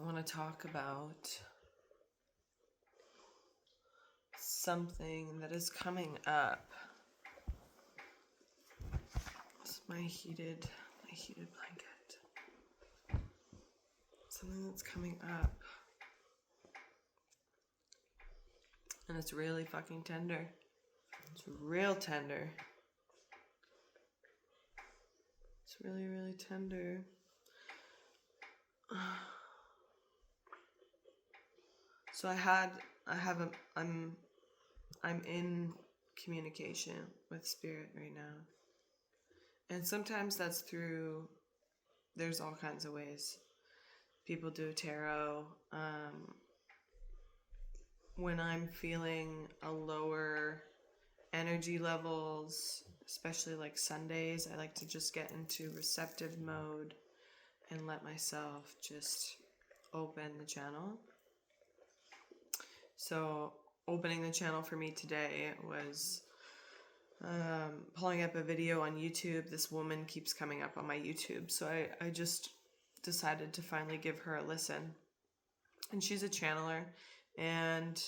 I want to talk about something that is coming up. It's my heated blanket. Something that's coming up. And it's really fucking tender. It's real tender. It's really, really tender. So I'm in communication with spirit right now. And sometimes that's through, there's all kinds of ways. People do tarot. When I'm feeling a lower energy levels, especially like Sundays, I like to just get into receptive mode and let myself just open the channel. So opening the channel for me today was pulling up a video on YouTube. This woman keeps coming up on my YouTube, so I just decided to finally give her a listen. And she's a channeler, and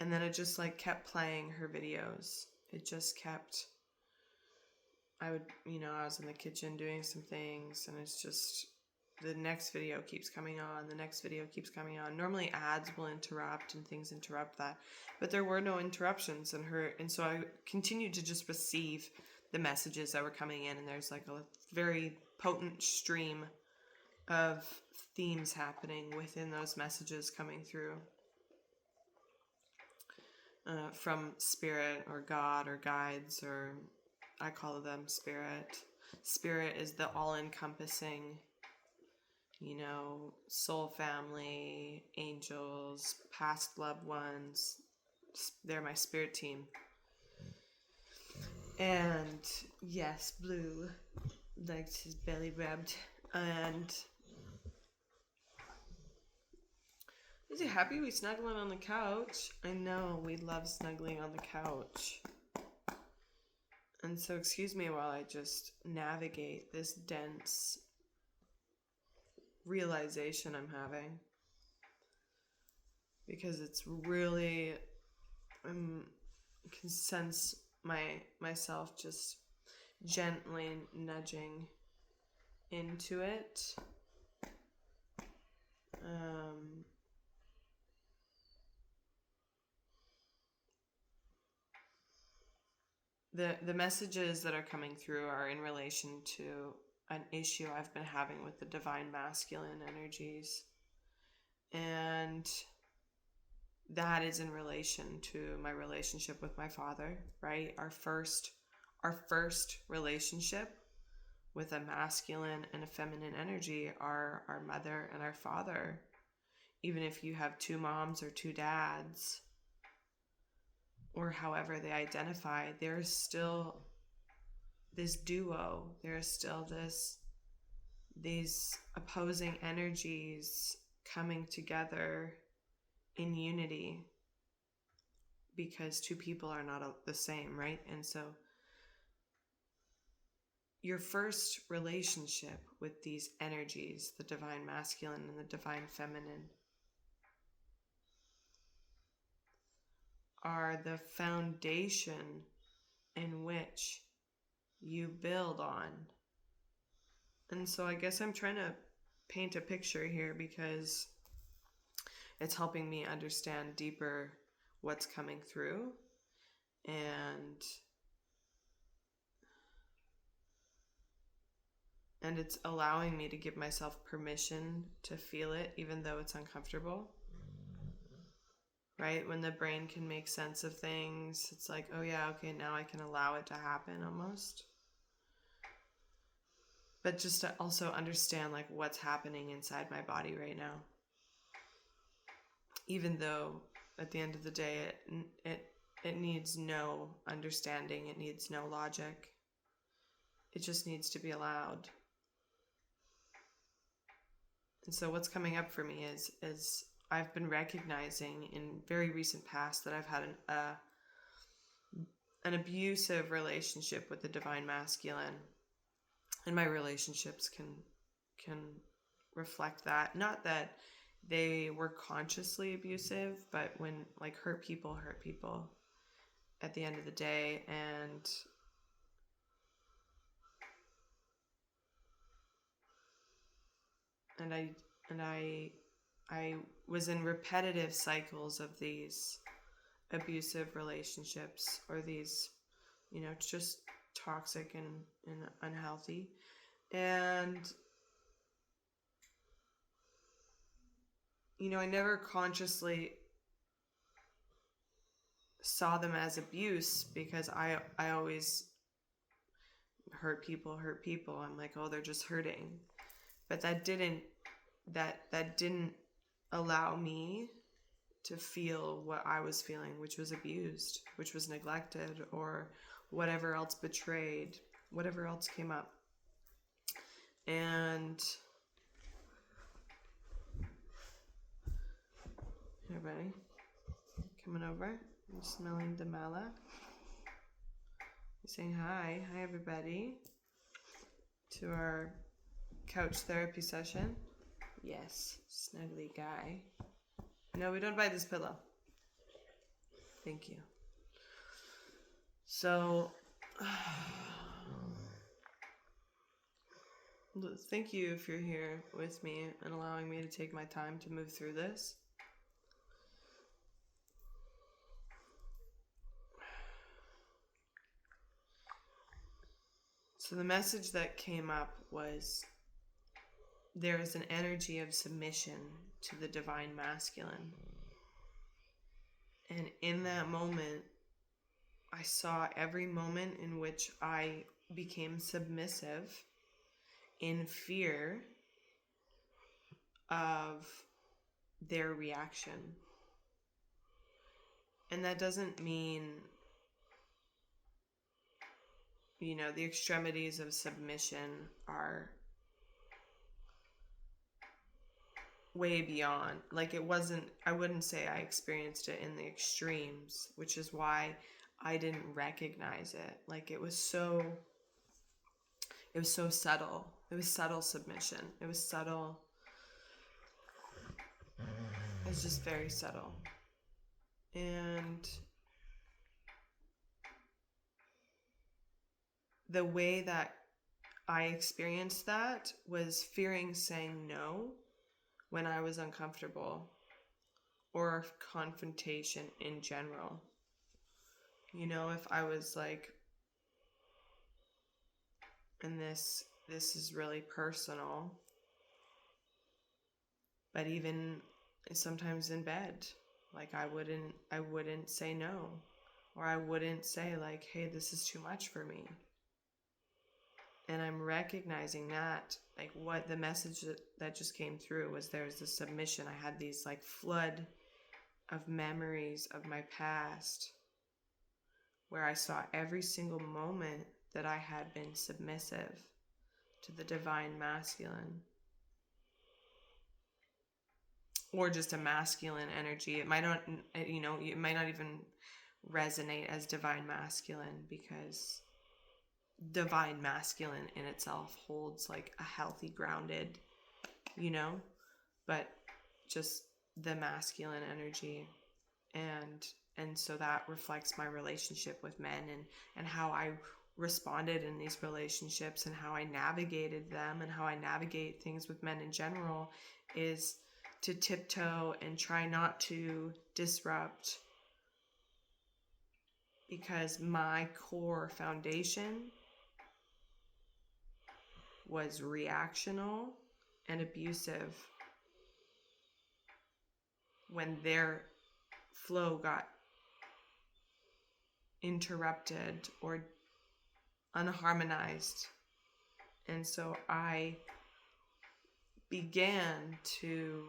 then it just like kept playing her videos. It just kept, I was in the kitchen doing some things, and it's just, the next video keeps coming on, the next video keeps coming on. Normally ads will interrupt and things interrupt that, but there were no interruptions and so I continued to just receive the messages that were coming in, and there's like a very potent stream of themes happening within those messages coming through from spirit or God or guides, or I call them spirit. Spirit is the all-encompassing, soul family, angels, past loved ones. They're my spirit team. And yes, Blue likes his belly rubbed. And is he happy we snuggling on the couch? I know, we love snuggling on the couch. And so excuse me while I just navigate this dense realization I'm having, because it's really, I can sense myself just gently nudging into it. The messages that are coming through are in relation to an issue I've been having with the divine masculine energies. And that is in relation to my relationship with my father, right? Our first relationship with a masculine and a feminine energy are our mother and our father. Even if you have two moms or two dads, or however they identify, there's still this duo. There's still these opposing energies coming together in unity, because two people are not the same, right? And so your first relationship with these energies, the divine masculine and the divine feminine, are the foundation in which you build on. And so I guess I'm trying to paint a picture here, because it's helping me understand deeper what's coming through, and it's allowing me to give myself permission to feel it, even though it's uncomfortable. Right? When the brain can make sense of things, it's like, oh yeah, okay, now I can allow it to happen almost. But just to also understand like what's happening inside my body right now. Even though at the end of the day, it needs no understanding, it needs no logic. It just needs to be allowed. And so what's coming up for me is I've been recognizing in very recent past that I've had an abusive relationship with the divine masculine, and my relationships can reflect that. Not that they were consciously abusive, but when like hurt people at the end of the day. And I was in repetitive cycles of these abusive relationships, or these, just toxic and unhealthy. And I never consciously saw them as abuse, because I always hurt people. I'm like, oh, they're just hurting. But that didn't allow me to feel what I was feeling, which was abused, which was neglected, or whatever else, betrayed, whatever else came up. And here, buddy, coming over, I'm smelling the mala. Saying hi everybody, to our couch therapy session. Yes, snuggly guy. No, we don't buy this pillow. Thank you. So, thank you if you're here with me and allowing me to take my time to move through this. So the message that came up was, there is an energy of submission to the divine masculine. And in that moment, I saw every moment in which I became submissive in fear of their reaction. And that doesn't mean, the extremities of submission are way beyond. Like, I wouldn't say I experienced it in the extremes, which is why I didn't recognize it. Like, it was so subtle. It was subtle submission. It was subtle. It was just very subtle. And the way that I experienced that was fearing saying no when I was uncomfortable, or confrontation in general. If I was like, and this is really personal, but even sometimes in bed, like I wouldn't say no, or I wouldn't say like, hey, this is too much for me. And I'm recognizing that, like, what the message that just came through was, there's this submission. I had these like flood of memories of my past where I saw every single moment that I had been submissive to the divine masculine, or just a masculine energy. It might not, it might not even resonate as divine masculine, because divine masculine in itself holds like a healthy, grounded, but just the masculine energy. And so that reflects my relationship with men, and how I responded in these relationships, and how I navigated them, and how I navigate things with men in general, is to tiptoe and try not to disrupt, because my core foundation was reactional and abusive when their flow got interrupted or unharmonized. And so I began to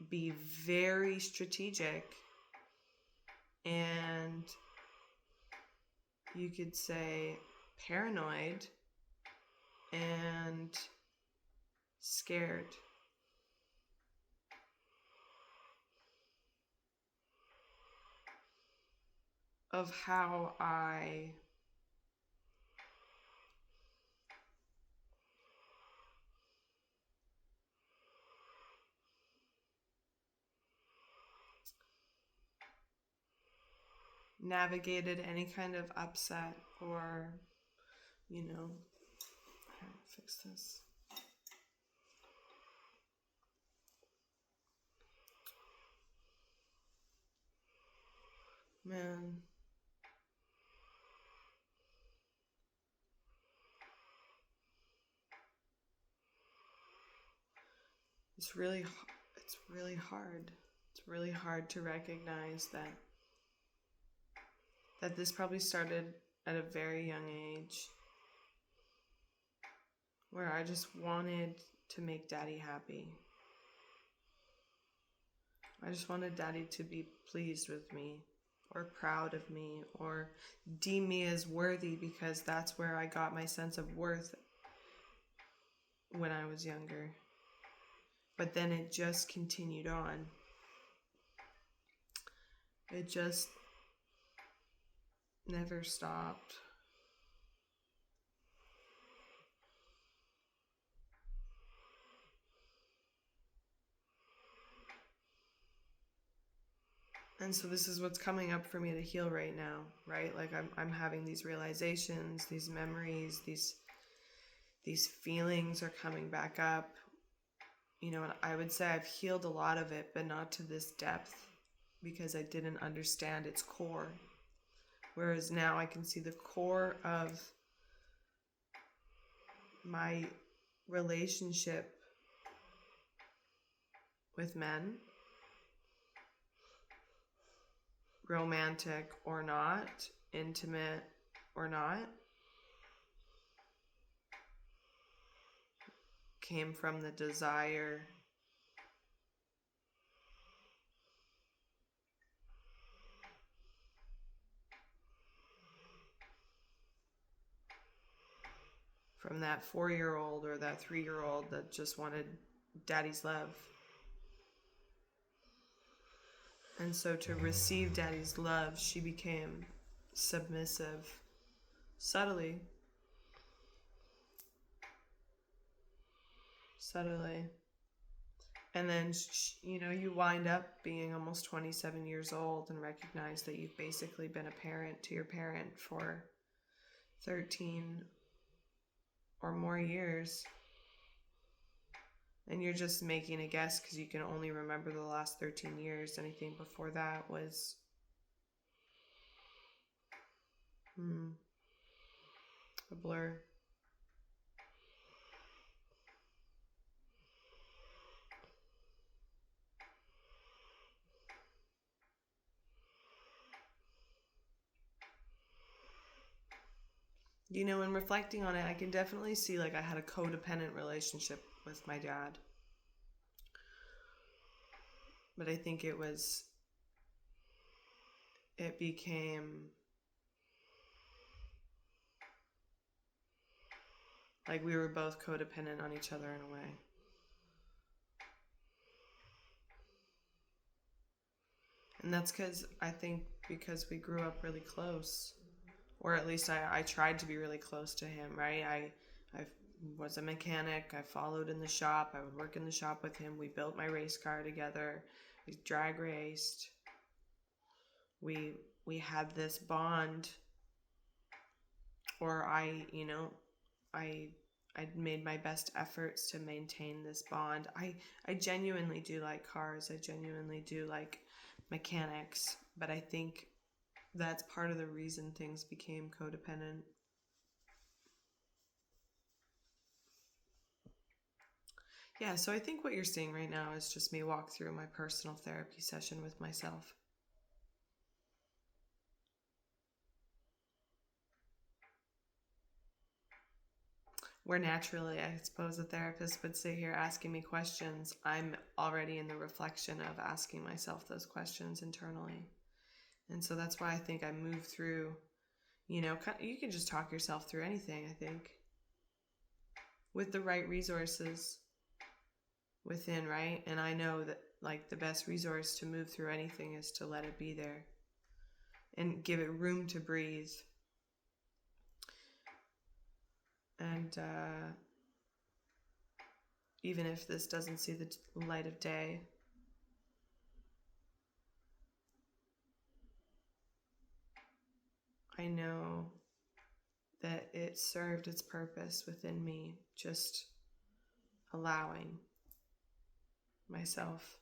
be very strategic, and you could say paranoid and scared. Of how I navigated any kind of upset or, you know, here, fix this. Man. It's really hard. It's really hard to recognize that this probably started at a very young age, where I just wanted to make Daddy happy. I just wanted Daddy to be pleased with me, or proud of me, or deem me as worthy, because that's where I got my sense of worth when I was younger. But then it just continued on. It just never stopped. And so this is what's coming up for me to heal right now, right? Like I'm having these realizations, these memories, these feelings are coming back up. You know, and I would say I've healed a lot of it, but not to this depth, because I didn't understand its core. Whereas now I can see the core of my relationship with men, romantic or not, intimate or not, came from the desire from that 4-year-old or that 3-year-old that just wanted Daddy's love. And so to receive Daddy's love, she became submissive, subtly. And then, you know, you wind up being almost 27 years old and recognize that you've basically been a parent to your parent for 13 or more years. And you're just making a guess because you can only remember the last 13 years. Anything before that was a blur. You know, in reflecting on it, I can definitely see like I had a codependent relationship with my dad. But I think it became like we were both codependent on each other in a way. And that's because we grew up really close. Or at least I tried to be really close to him, right? I was a mechanic. I followed in the shop. I would work in the shop with him. We built my race car together. We drag raced. We had this bond. Or I'd made my best efforts to maintain this bond. I genuinely do like cars. I genuinely do like mechanics. But I think that's part of the reason things became codependent. Yeah, so I think what you're seeing right now is just me walk through my personal therapy session with myself. Where naturally, I suppose, a therapist would sit here asking me questions, I'm already in the reflection of asking myself those questions internally. And so that's why I think I move through, you know, you can just talk yourself through anything, I think, with the right resources within, right? And I know that like the best resource to move through anything is to let it be there and give it room to breathe. And even if this doesn't see the light of day, I know that it served its purpose within me, just allowing myself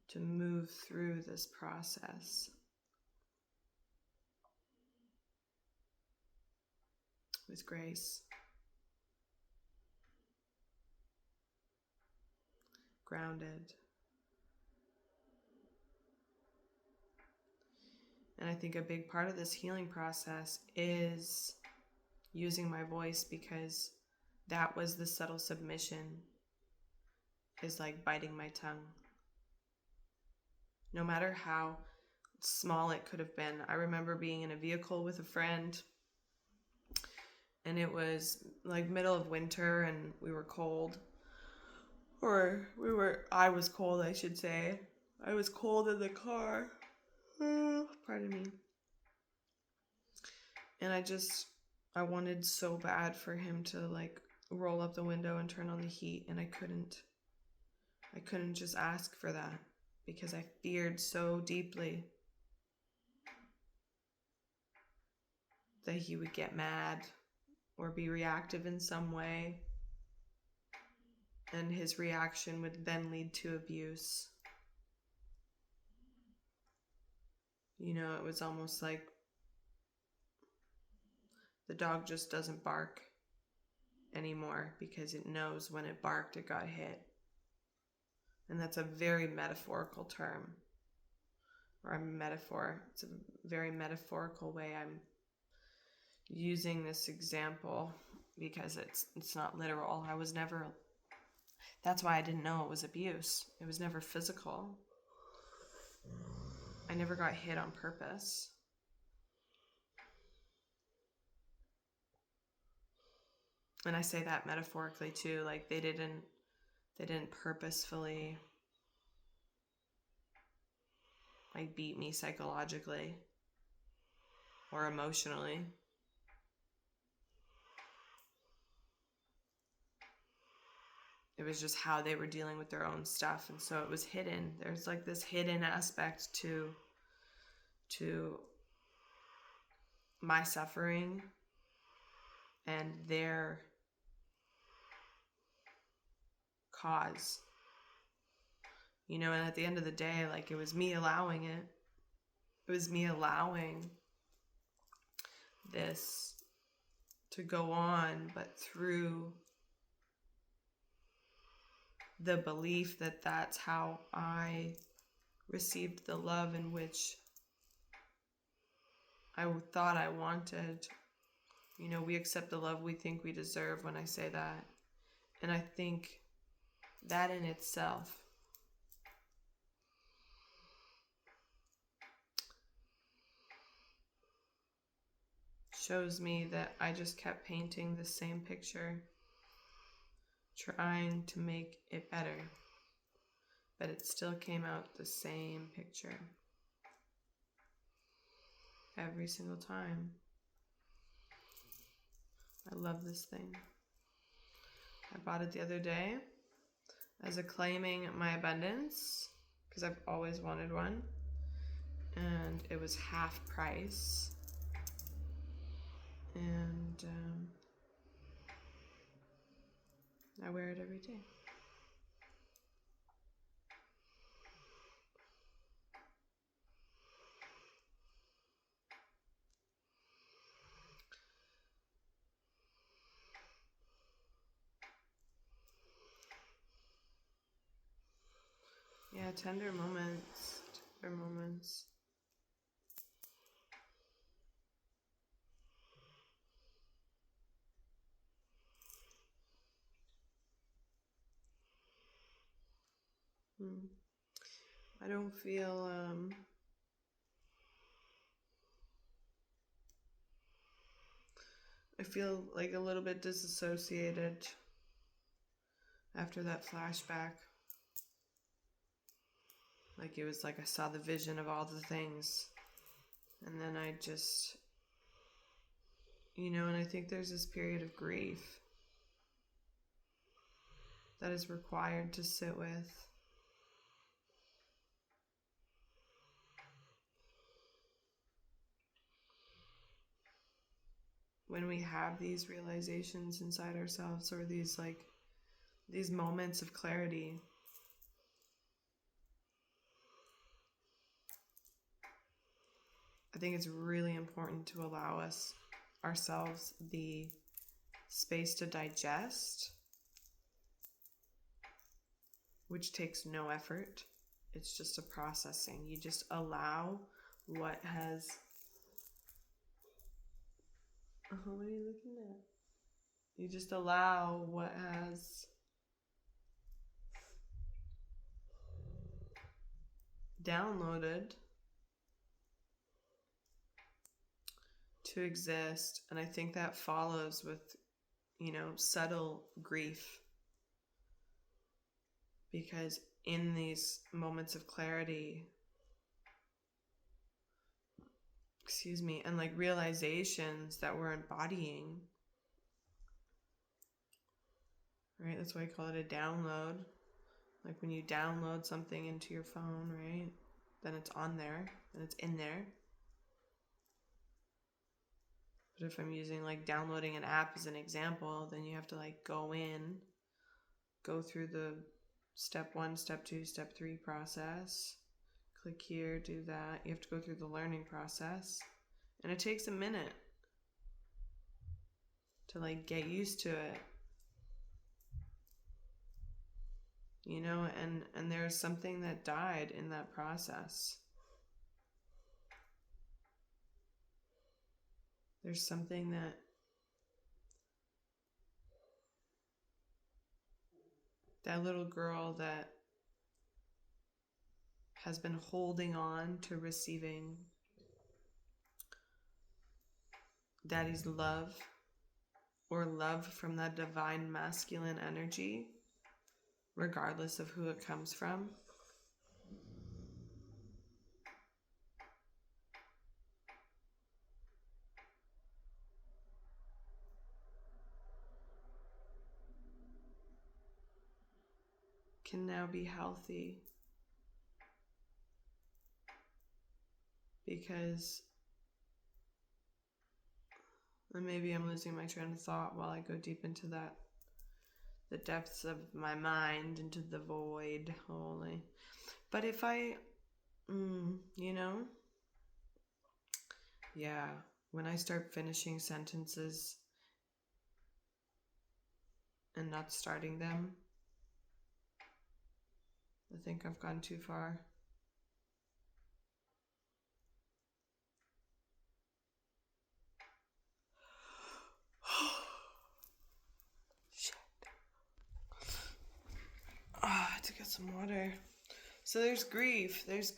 to move through this process with grace, grounded. And I think a big part of this healing process is using my voice, because that was the subtle submission, is like biting my tongue. No matter how small it could have been. I remember being in a vehicle with a friend, and it was like middle of winter and we were cold. I was cold, I should say. I was cold in the car. Pardon me. And I wanted so bad for him to like roll up the window and turn on the heat, and I couldn't. I couldn't just ask for that because I feared so deeply that he would get mad or be reactive in some way, and his reaction would then lead to abuse. You know, it was almost like the dog just doesn't bark anymore because it knows when it barked it got hit. And that's a very metaphorical term, or a metaphor. It's a very metaphorical way I'm using this example, because it's not literal. That's why I didn't know it was abuse. It was never physical. I never got hit on purpose. And I say that metaphorically too, like they didn't purposefully like beat me psychologically or emotionally. It was just how they were dealing with their own stuff, and so it was hidden. There's like this hidden aspect to my suffering and their cause. You know, and at the end of the day, like it was me allowing it. It was me allowing this to go on, but through the belief that that's how I received the love in which I thought I wanted. You know, we accept the love we think we deserve when I say that. And I think that in itself shows me that I just kept painting the same picture, trying to make it better, but it still came out the same picture every single time. I love this thing. I bought it the other day as a claiming my abundance, because I've always wanted one, and it was half price. And I wear it every day. Yeah, tender moments. Tender moments. I don't feel I feel like a little bit disassociated after that flashback. Like it was like I saw the vision of all the things, and then I just, you know, and I think there's this period of grief that is required to sit with. when we have these realizations inside ourselves, or these moments of clarity, I think it's really important to allow ourselves the space to digest, which takes no effort. It's just a processing. You just allow what has... what are you looking at? You just allow what has downloaded to exist. And I think that follows with, subtle grief. Because in these moments of clarity, and like realizations that we're embodying, right? That's why I call it a download. Like when you download something into your phone, right? Then it's on there, then it's in there. But if I'm using like downloading an app as an example, then you have to like go through the step 1, step 2, step 3 process. Click here, do that. You have to go through the learning process. And it takes a minute to like get used to it. And there's something that died in that process. There's something that little girl that has been holding on to receiving daddy's love, or love from that divine masculine energy, regardless of who it comes from. Can now be healthy, because, and maybe I'm losing my train of thought while I go deep into that, the depths of my mind, into the void, holy. But if I, when I start finishing sentences and not starting them, I think I've gone too far. Shit. I had to get some water. So there's grief. There's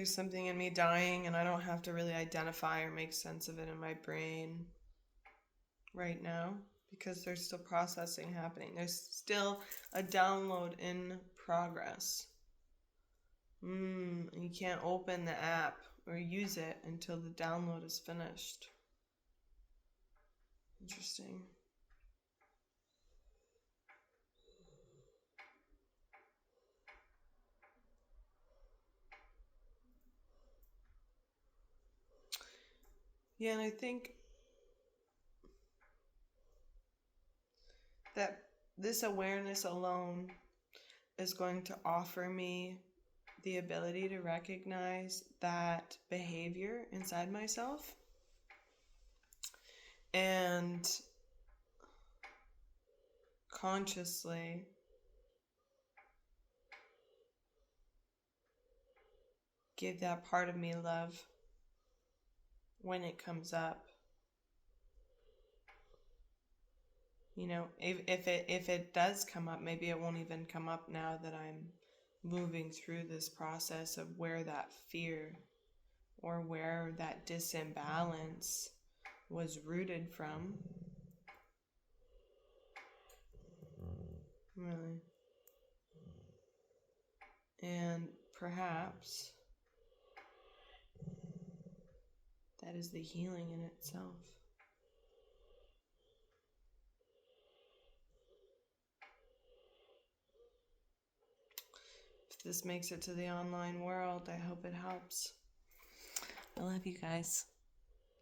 something in me dying, and I don't have to really identify or make sense of it in my brain right now, because there's still processing happening. There's still a download in progress. You can't open the app or use it until the download is finished. Interesting. Yeah, and I think that this awareness alone is going to offer me the ability to recognize that behavior inside myself and consciously give that part of me love when it comes up. If it does come up, maybe it won't even come up now that I'm moving through this process of where that fear or where that disimbalance was rooted from. Really. And perhaps that is the healing in itself. If this makes it to the online world, I hope it helps. I love you guys.